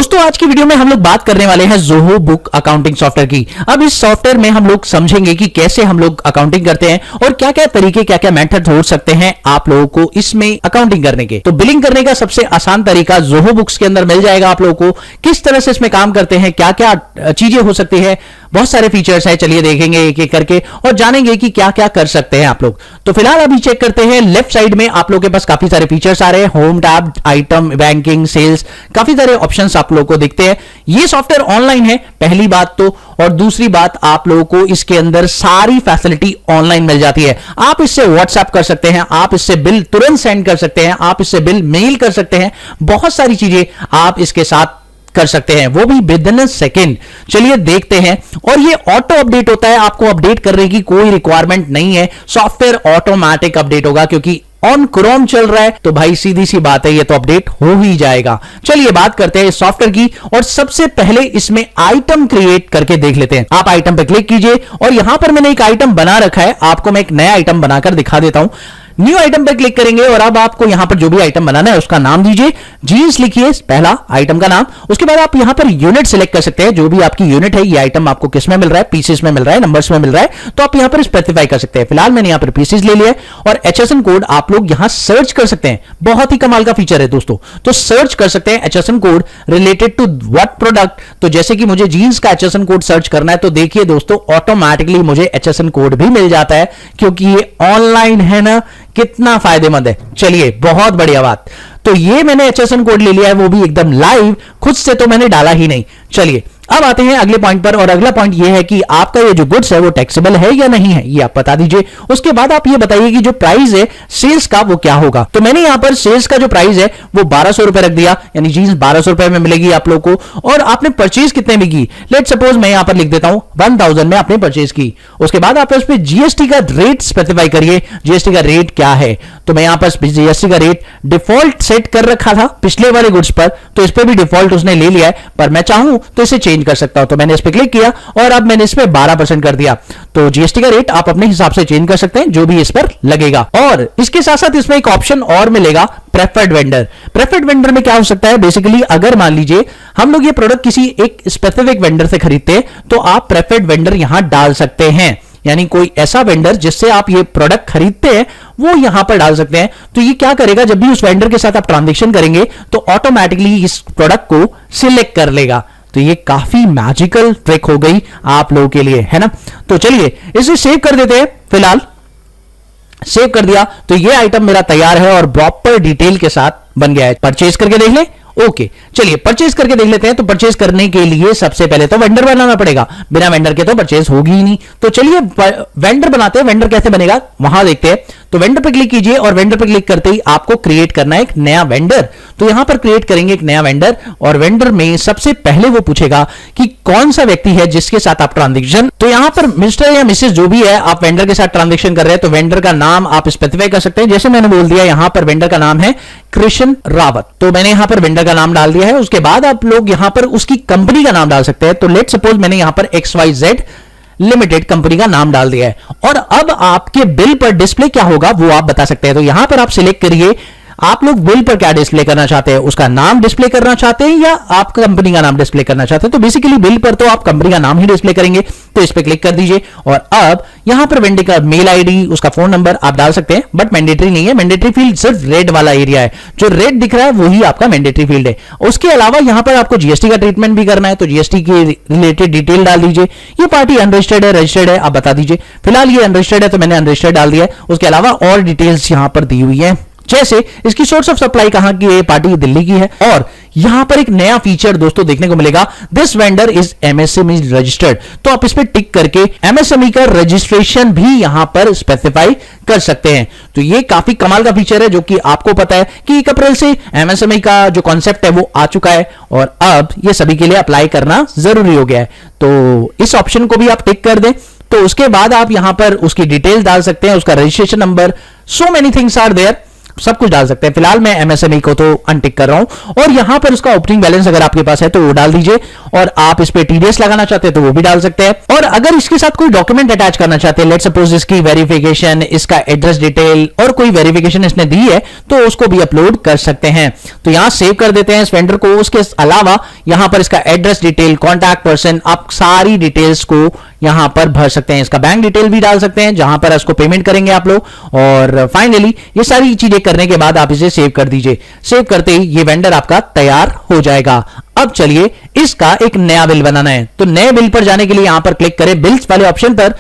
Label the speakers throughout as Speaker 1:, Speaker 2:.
Speaker 1: दोस्तों आज की वीडियो में हम लोग बात करने वाले हैं जोहो बुक अकाउंटिंग सॉफ्टवेयर की। अब इस सॉफ्टवेयर में हम लोग समझेंगे कि कैसे हम लोग अकाउंटिंग करते हैं और क्या क्या तरीके, क्या क्या मेथड हो सकते हैं आप लोगों को इसमें अकाउंटिंग करने के। तो बिलिंग करने का सबसे आसान तरीका जोहो बुक्स के अंदर मिल जाएगा आप लोगों को। किस तरह से इसमें काम करते हैं, क्या क्या चीजें हो सकती है, बहुत सारे फीचर्स है, चलिए देखेंगे एक एक करके और जानेंगे कि क्या क्या कर सकते हैं आप लोग। तो फिलहाल अभी चेक करते हैं। लेफ्ट साइड में आप लोगों के पास काफी सारे फीचर्स आ रहे हैं, home tab, item, banking, sales, काफी सारे ऑप्शंस आप लोगों को दिखते हैं। ये सॉफ्टवेयर ऑनलाइन है पहली बात तो, और दूसरी बात आप लोगों को इसके अंदर सारी फैसिलिटी ऑनलाइन मिल जाती है। आप इससे व्हाट्सएप कर सकते हैं, आप इससे बिल तुरंत सेंड कर सकते हैं, आप इससे बिल मेल कर सकते हैं, बहुत सारी चीजें आप इसके साथ कर सकते हैं, वो भी विद इन अ सेकेंड। चलिए देखते हैं। और ये ऑटो अपडेट होता है, आपको अपडेट करने की कोई रिक्वायरमेंट नहीं है, सॉफ्टवेयर ऑटोमेटिक अपडेट होगा क्योंकि ऑन क्रोम चल रहा है तो भाई सीधी सी बात है, ये तो अपडेट हो ही जाएगा। चलिए बात करते हैं इस सॉफ्टवेयर की और सबसे पहले इसमें आइटम क्रिएट करके देख लेते हैं। आप आइटम पे क्लिक कीजिए और यहां पर मैंने एक आइटम बना रखा है, आपको मैं एक नया आइटम बनाकर दिखा देता हूं। न्यू आइटम पर क्लिक करेंगे और अब आपको यहां पर जो भी आइटम बनाना है उसका नाम दीजिए। जीन्स लिखिए पहला आइटम का नाम। उसके बाद आप यहां पर यूनिट सिलेक्ट कर सकते हैं, जो भी आपकी यूनिट है। ये आइटम आपको किस में मिल रहा है, पीसेस में मिल रहा है, नंबर्स में मिल रहा है, तो आप यहां पर स्पेसिफाई कर सकते हैं। फिलहाल मैंने यहां पर पीसेस ले लिया है और HSN कोड आप लोग यहां सर्च कर सकते हैं। बहुत ही कमाल का फीचर है दोस्तों। तो सर्च कर सकते हैं HSN code related to what product. तो जैसे कि मुझे जीन्स का HSN कोड सर्च करना है तो देखिए दोस्तों ऑटोमेटिकली मुझे HSN कोड भी मिल जाता है क्योंकि ये ऑनलाइन है ना, कितना फायदेमंद है। चलिए बहुत बढ़िया बात। तो ये मैंने HSN कोड ले लिया है, वो भी एकदम लाइव, खुद से तो मैंने डाला ही नहीं। चलिए अब आते हैं अगले पॉइंट पर, और अगला पॉइंट ये है कि आपका ये जो गुड्स है वो टैक्सेबल है या नहीं है, ये आप बता दीजिए। उसके बाद आप ये बताइए कि जो प्राइस है सेल्स का वो क्या होगा। तो मैंने यहां पर सेल्स का जो प्राइस है वो 1200 रुपए रख दिया, यानी जीन्स 1200 रुपए में मिलेगी आप लोग को। और आपने परचेज कितने में की, लेट सपोज मैं यहां पर लिख देता हूं 1000 में आपने परचेज की। उसके बाद आप उस पर GST का रेट स्पेसिफाई करिए, GST का रेट क्या है। तो मैं यहां पर GST का रेट डिफॉल्ट सेट कर रखा था पिछले वाले गुड्स पर, तो इस पर भी डिफॉल्ट उसने ले लिया है, पर मैं चाहूं तो इसे चेंज कर सकता हूं। तो मैंने इस पर क्लिक किया और अब मैंने इस पर 12% कर दिया। तो GST का रेट आप अपने हिसाब से चेंज कर सकते हैं, जो भी इस पर लगेगा। और इसके साथ साथ इसमें एक ऑप्शन और मिलेगा, प्रेफर्ड वेंडर। प्रेफर्ड वेंडर में क्या हो सकता है, बेसिकली अगर मान लीजिए हम लोग ये प्रोडक्ट किसी एक स्पेसिफिक वेंडर से खरीदते हैं तो आप प्रेफर्ड वेंडर यहां डाल सकते हैं, यानी कोई ऐसा वेंडर जिससे आप ये प्रोडक्ट खरीदते हैं वो यहां पर डाल सकते हैं। तो ये क्या करेगा, जब भी उस वेंडर के साथ आप ट्रांजैक्शन करेंगे तो ऑटोमेटिकली इस प्रोडक्ट को सिलेक्ट कर लेगा। तो ये काफी मैजिकल ट्रिक हो गई आप लोगों के लिए, है ना। तो चलिए इसे सेव कर देते हैं। फिलहाल सेव कर दिया तो ये आइटम मेरा तैयार है और प्रॉपर डिटेल के साथ बन गया है। परचेज करके देख ले। ओके चलिए परचेज करके देख लेते हैं। तो परचेज करने के लिए सबसे पहले तो वेंडर बनाना पड़ेगा, बिना वेंडर के तो परचेज होगी ही नहीं। तो चलिए वेंडर बनाते हैं। वेंडर कैसे बनेगा वहां देखते हैं। तो वेंडर पर क्लिक कीजिए और वेंडर पर क्लिक करते ही आपको क्रिएट करना है एक नया वेंडर। तो यहां पर क्रिएट करेंगे एक नया वेंडर और वेंडर में सबसे पहले वो पूछेगा कि कौन सा व्यक्ति है जिसके साथ आप ट्रांजैक्शन, तो यहां पर मिस्टर या मिसेस जो भी है आप वेंडर के साथ ट्रांजैक्शन कर रहे हैं तो वेंडर का नाम आप स्पेसिफाई कर सकते हैं। जैसे मैंने बोल दिया यहां पर वेंडर का नाम है कृष्ण रावत, तो मैंने यहां पर वेंडर का नाम डाल दिया है। उसके बाद आप लोग यहां पर उसकी कंपनी का नाम डाल सकते हैं। तो लेट सपोज मैंने यहां पर XYZ लिमिटेड कंपनी का नाम डाल दिया है। और अब आपके बिल पर डिस्प्ले क्या होगा वो आप बता सकते हैं। तो यहां पर आप सिलेक्ट करिए आप लोग बिल पर क्या डिस्प्ले करना चाहते हैं, उसका नाम डिस्प्ले करना चाहते हैं या आप कंपनी का नाम डिस्प्ले करना चाहते हैं। तो बेसिकली बिल पर तो आप कंपनी का नाम ही डिस्प्ले करेंगे, तो इस पर क्लिक कर दीजिए। और अब यहां पर वेंडर का मेल आईडी, उसका फोन नंबर आप डाल सकते हैं, बट मैंडेटरी नहीं है। मैंडेटरी फील्ड सिर्फ रेड वाला एरिया है, जो रेड दिख रहा है वही आपका मैंडेटरी फील्ड है। उसके अलावा यहां पर आपको GST का ट्रीटमेंट भी करना है, तो GST की रिलेटेड डिटेल डाल दीजिए। ये पार्टी अनरजिस्टर्ड है, रजिस्टर्ड है, आप बता दीजिए। फिलहाल ये अनरजिस्टर्ड है तो मैंने अनरजिस्टर्ड डाल दिया है। उसके अलावा और डिटेल्स यहां पर दी हुई है, जैसे इसकी सोर्स ऑफ सप्लाई कहां की है, पार्टी दिल्ली की है। और यहां पर एक नया फीचर दोस्तों देखने को मिलेगा, this vendor is MSME registered. तो आप इस पर टिक करके MSME का रजिस्ट्रेशन भी यहां पर स्पेसिफाई कर सकते हैं। तो ये काफी कमाल का फीचर है, जो कि आपको पता है कि 1 अप्रैल से MSME का जो कॉन्सेप्ट है वो आ चुका है और अब ये सभी के लिए अप्लाई करना जरूरी हो गया है। तो इस ऑप्शन को भी आप टिक कर दें। तो उसके बाद आप यहां पर उसकी डिटेल डाल सकते हैं, उसका registration number, so many things are there. सब कुछ डाल सकते हैं। फिलहाल मैं एमएसएमई को तो अनटिक कर रहा हूं और यहां पर उसका ओपनिंग बैलेंस अगर आपके पास है तो वो डाल दीजिए, और आप इस पे टीडीएस लगाना चाहते हैं तो वो भी डाल सकते हैं। और अगर इसके साथ कोई डॉक्यूमेंट अटैच करना चाहते हैं, लेट्स सपोज इसकी वेरिफिकेशन, इसका एड्रेस डिटेल और कोई वेरिफिकेशन इसने दी है तो उसको भी अपलोड कर सकते हैं। तो यहां सेव कर देते हैं इस वेंडर को। उसके अलावा यहां पर इसका एड्रेस डिटेल, कॉन्टैक्ट पर्सन, आप सारी डिटेल्स को यहां पर भर सकते हैं। इसका बैंक डिटेल भी डाल सकते हैं जहां पर इसको पेमेंट करेंगे आप लोग। और फाइनली ये सारी चीजें करने के बाद आप इसे सेव कर दीजिए। सेव करते ही ये वेंडर आपका तैयार हो जाएगा। अब चलिए इसका एक नया बिल बनाना है। तो नए बिल पर जाने के लिए यहां पर क्लिक करें बिल्स वाले ऑप्शन पर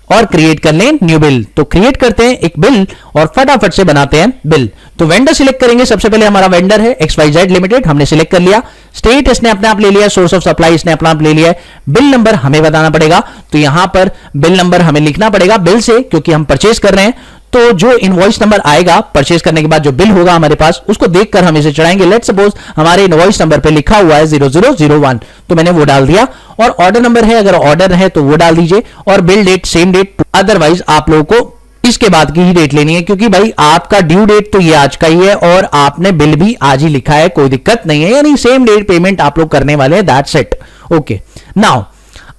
Speaker 1: और क्रिएट कर लें न्यू बिल। तो क्रिएट करते हैं एक बिल और फटाफट से बनाते हैं बिल। तो वेंडर सिलेक्ट करेंगे। सबसे पहले हमारा वेंडर है XYZ लिमिटेड, हमने सिलेक्ट कर लिया। स्टेट इसने अपने आप ले लिया, सोर्स ऑफ सप्लाई इसने अपना आप ले लिया है। बिल नंबर हमें बताना पड़ेगा, तो यहां पर बिल नंबर हमें लिखना पड़ेगा बिल से, क्योंकि हम परचेज कर रहे हैं। तो जो इनवॉइस नंबर आएगा परचेज करने के बाद, जो बिल होगा हमारे पास, उसको देखकर हम इसे चढ़ाएंगे। लेट्स सपोज हमारे इनवॉइस नंबर पे लिखा हुआ है 0001, तो मैंने वो डाल दिया। और ऑर्डर नंबर है, अगर ऑर्डर है तो वो डाल दीजिए, और bill date same date. Otherwise आप लोगों को इसके बाद की ही डेट लेनी है, क्योंकि भाई आपका ड्यू डेट तो ये आज का ही है और आपने बिल भी आज ही लिखा है, कोई दिक्कत नहीं है। यानी सेम डेट पेमेंट आप लोग करने वाले हैं, दैट्स इट। ओके, नाउ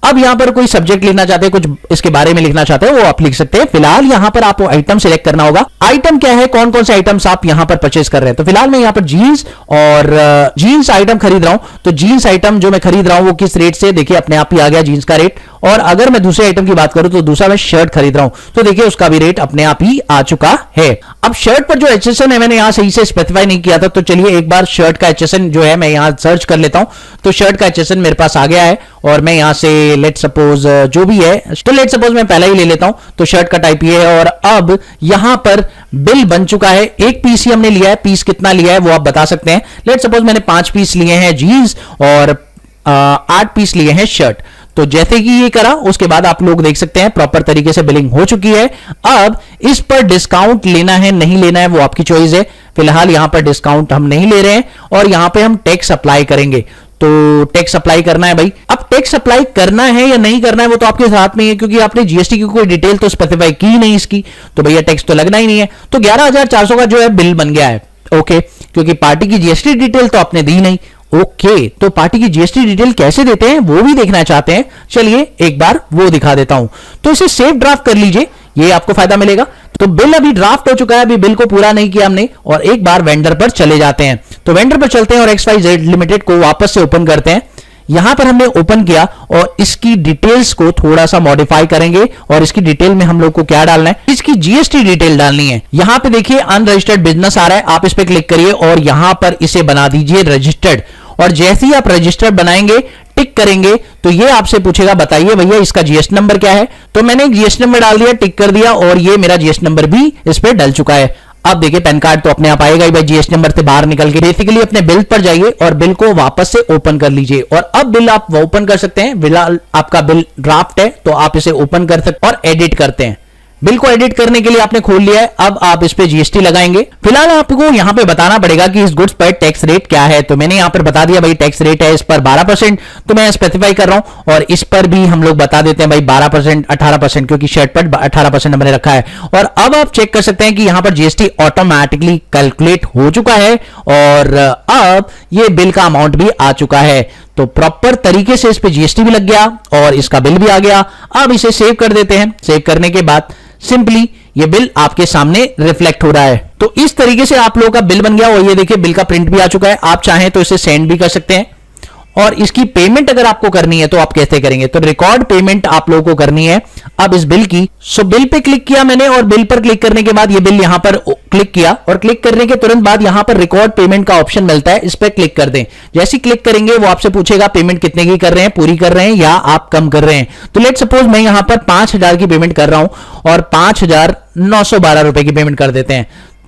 Speaker 1: अब यहां पर कोई सब्जेक्ट लिखना चाहते हैं, कुछ इसके बारे में लिखना चाहते हैं, वो आप लिख सकते हैं। फिलहाल यहां पर आपको आइटम सिलेक्ट करना होगा। आइटम क्या है, कौन कौन से आइटम्स आप यहां पर परचेज कर रहे हैं। तो फिलहाल मैं यहां पर जीन्स और जीन्स आइटम खरीद रहा हूं। तो जीन्स आइटम जो मैं खरीद रहा हूं वो किस रेट से, देखिए अपने आप ही आ गया जीन्स का रेट। और अगर मैं दूसरे आइटम की बात करूं तो दूसरा मैं शर्ट खरीद रहा हूं, तो देखिए उसका भी रेट अपने आप ही आ चुका है। अब शर्ट पर जो HSN है मैंने यहां सही से स्पेसिफाई नहीं किया था, तो चलिए एक बार शर्ट का HSN जो है मैं यहां सर्च कर लेता हूं। तो शर्ट का HSN मेरे पास आ गया है और मैं यहां से लेट्स सपोज जो भी है, तो लेट्स सपोज मैं पहला ही ले लेता हूं। तो शर्ट का टाइप ये है और अब यहां पर बिल बन चुका है। एक पीस ही हमने लिया है, पीस कितना लिया है वो आप बता सकते हैं। लेट्स सपोज मैंने 5 पीस लिए हैं जीन्स और 8 पीस लिए हैं शर्ट। तो जैसे कि ये करा उसके बाद आप लोग देख सकते हैं प्रॉपर तरीके से बिलिंग हो चुकी है। अब इस पर डिस्काउंट लेना है नहीं लेना है वो आपकी चॉइस है। फिलहाल यहां पर डिस्काउंट हम नहीं ले रहे हैं और यहां पे हम टैक्स अप्लाई करेंगे। तो टैक्स अप्लाई करना है भाई। अब टैक्स अप्लाई करना है या नहीं करना है वो तो आपके साथ में ही है, क्योंकि आपने जीएसटी की कोई डिटेल तो स्पेसिफाई की नहीं इसकी, तो भैया टैक्स तो लगना ही नहीं है। तो 11,400 का जो है बिल बन गया है। ओके, क्योंकि पार्टी की जीएसटी डिटेल तो आपने दी नहीं। ओके, तो पार्टी की जीएसटी डिटेल कैसे देते हैं वो भी देखना चाहते हैं, चलिए एक बार वो दिखा देता हूं। तो इसे सेव ड्राफ्ट कर लीजिए, ये आपको फायदा मिलेगा। तो बिल अभी ड्राफ्ट हो चुका है, अभी बिल को पूरा नहीं किया हमने। और एक बार वेंडर पर चले जाते हैं। तो वेंडर पर चलते हैं और XYZ लिमिटेड को वापस से ओपन करते हैं। यहां पर हमने ओपन किया और इसकी डिटेल्स को थोड़ा सा मॉडिफाई करेंगे। और इसकी डिटेल में हम लोग को क्या डालना है, इसकी जीएसटी डिटेल डालनी है। यहां पे देखिए अनरजिस्टर्ड बिजनेस आ रहा है, आप इस पे क्लिक करिए और यहां पर इसे बना दीजिए रजिस्टर्ड। और जैसे ही आप रजिस्टर्ड बनाएंगे, टिक करेंगे, तो ये आपसे पूछेगा बताइए भैया इसका जीएसटी नंबर क्या है। तो मैंने एक जीएसटी नंबर डाल दिया, टिक कर दिया और ये मेरा जीएसटी नंबर भी इस पे डल चुका है। अब देखिए पैन कार्ड तो अपने आप आएगा ही भाई, जीएसटी नंबर से बाहर निकल के बेसिकली अपने बिल पर जाइए और बिल को वापस से ओपन कर लीजिए। और अब बिल आप ओपन कर सकते हैं। फिलहाल आपका बिल ड्राफ्ट है तो आप इसे ओपन कर सकते और एडिट करते हैं। बिल को एडिट करने के लिए आपने खोल लिया है, अब आप इस पे जीएसटी लगाएंगे। फिलहाल आपको यहां पे बताना पड़ेगा कि इस गुड्स पर टैक्स रेट क्या है। तो मैंने यहां पर बता दिया भाई टैक्स रेट है इस पर 12%, तो मैं स्पेसिफाई कर रहा हूं। और इस पर भी हम लोग बता देते हैं भाई 12%, 18%, क्योंकि शर्ट पर 18% हमने रखा है। और अब आप चेक कर सकते हैं कि यहां पर जीएसटी ऑटोमेटिकली कैलकुलेट हो चुका है और अब ये बिल का अमाउंट भी आ चुका है। तो प्रॉपर तरीके से इस पे जीएसटी भी लग गया और इसका बिल भी आ गया। अब इसे सेव कर देते हैं। सेव करने के बाद सिंपली ये बिल आपके सामने रिफ्लेक्ट हो रहा है। तो इस तरीके से आप लोगों का बिल बन गया और ये देखिए बिल का प्रिंट भी आ चुका है। आप चाहें तो इसे सेंड भी कर सकते हैं। और इसकी पेमेंट अगर आपको करनी है तो आप कैसे करेंगे, तो रिकॉर्ड पेमेंट आप लोगों को करनी है अब इस बिल की। सो बिल पे क्लिक किया मैंने और बिल पर क्लिक करने के बाद ये बिल यहां पर क्लिक किया और क्लिक करने के तुरंत बाद यहां पर रिकॉर्ड पेमेंट का ऑप्शन मिलता है, इस पर क्लिक कर दें। जैसे क्लिक करेंगे वो आपसे पूछेगा पेमेंट कितने की कर रहे हैं, पूरी कर रहे हैं या आप कम कर रहे हैं। तो लेट सपोज मैं यहां पर 5,000 की पेमेंट कर रहा हूं और 5,912 रुपए की पेमेंट कर देते हैं।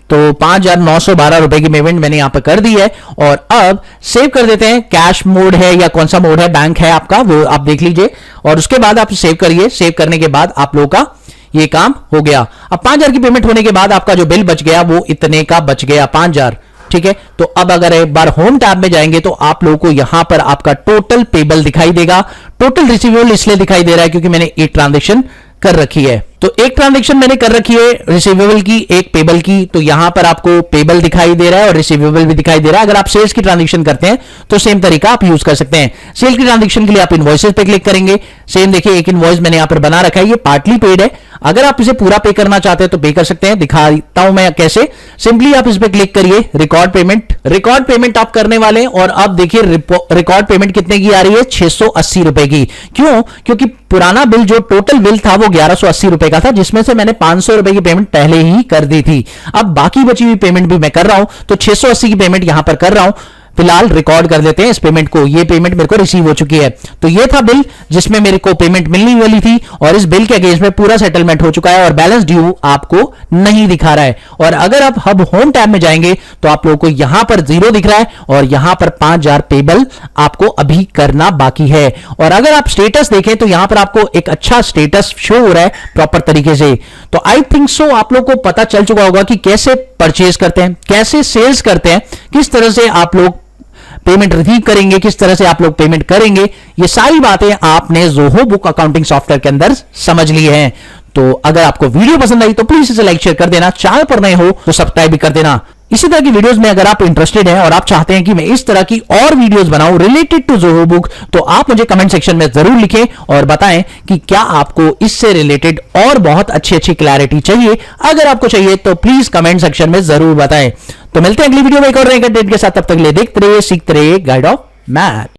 Speaker 1: तो 5,912 रुपए की पेमेंट मैंने यहां पर कर दी है और अब सेव कर देते हैं। कैश मोड है या कौन सा मोड है, बैंक है आपका, वो आप देख लीजिए और उसके बाद आप सेव करिए। सेव करने के बाद आप लोगों का ये काम हो गया। अब 5,000 की पेमेंट होने के बाद आपका जो बिल बच गया वो इतने का बच गया, 5,000। ठीक है, तो अब अगर एक बार होम टैब में जाएंगे तो आप लोगों को यहां पर आपका टोटल पेबल दिखाई देगा। टोटल रिसीवेबल इसलिए दिखाई दे रहा है क्योंकि मैंने एक ट्रांजेक्शन कर रखी है। तो एक ट्रांजैक्शन मैंने कर रखी है रिसीवेबल की, एक पेबल की। तो यहां पर आपको पेबल दिखाई दे रहा है और रिसीवेबल भी दिखाई दे रहा है। अगर आप सेल्स की ट्रांजैक्शन करते हैं तो सेम तरीका आप यूज कर सकते हैं। सेल की ट्रांजैक्शन के लिए आप इनवॉइसेस पे क्लिक करेंगे। सेम देखिए, एक इनवॉइस मैंने यहां पर बना रखा है, ये पार्टली पेड है। अगर आप इसे पूरा पे करना चाहते हैं तो पे कर सकते हैं, दिखाता हूं मैं कैसे। सिंपली आप इस पे क्लिक करिए, रिकॉर्ड पेमेंट। रिकॉर्ड पेमेंट आप करने वाले हैं और अब देखिए रिकॉर्ड पेमेंट कितने की आ रही है, 680 रुपए की। क्यों? क्योंकि पुराना बिल जो टोटल बिल था वो 1180 रुपए का था, जिसमें से मैंने 500 रुपए की पेमेंट पहले ही कर दी थी। अब बाकी बची हुई पेमेंट भी मैं कर रहा हूं, तो 680 की पेमेंट यहां पर कर रहा हूं। फिलहाल रिकॉर्ड कर देते हैं इस पेमेंट को। ये पेमेंट मेरे को रिसीव हो चुकी है। तो ये था बिल जिसमें मेरे को पेमेंट मिलने वाली थी और इस बिल के अगेंस्ट में पूरा सेटलमेंट हो चुका है और बैलेंस ड्यू आपको नहीं दिखा रहा है। और अगर आप हब होम टैब में जाएंगे तो आप लोगों को यहां पर 0 दिख रहा है और यहां पर 5000 पेबल आपको अभी करना बाकी है। और अगर आप स्टेटस देखें तो यहां पर आपको एक अच्छा स्टेटस शो हो रहा है प्रॉपर तरीके से। तो आई थिंक सो आप लोग को पता चल चुका होगा कि कैसे परचेज करते हैं, कैसे सेल्स करते हैं, किस तरह से आप लोग पेमेंट रिसीव करेंगे, किस तरह से आप लोग पेमेंट करेंगे। ये सारी बातें आपने जोहो बुक अकाउंटिंग सॉफ्टवेयर के अंदर समझ ली हैं। तो अगर आपको वीडियो पसंद आई तो प्लीज इसे लाइक शेयर कर देना, चैनल पर नए हो तो सब्सक्राइब भी कर देना। इसी तरह की वीडियोस में अगर आप इंटरेस्टेड हैं और आप चाहते हैं कि मैं इस तरह की और वीडियोस बनाऊं रिलेटेड टू जोहो बुक, तो आप मुझे कमेंट सेक्शन में जरूर लिखें और बताएं कि क्या आपको इससे रिलेटेड और बहुत अच्छी क्लैरिटी चाहिए। अगर आपको चाहिए तो प्लीज कमेंट सेक्शन में जरूर बताएं। तो मिलते हैं अगली वीडियो में एक और नए कंटेंट के साथ। तब तक के लिए देखते रहिए, सीखते रहिए गाइड ऑफ मैथ।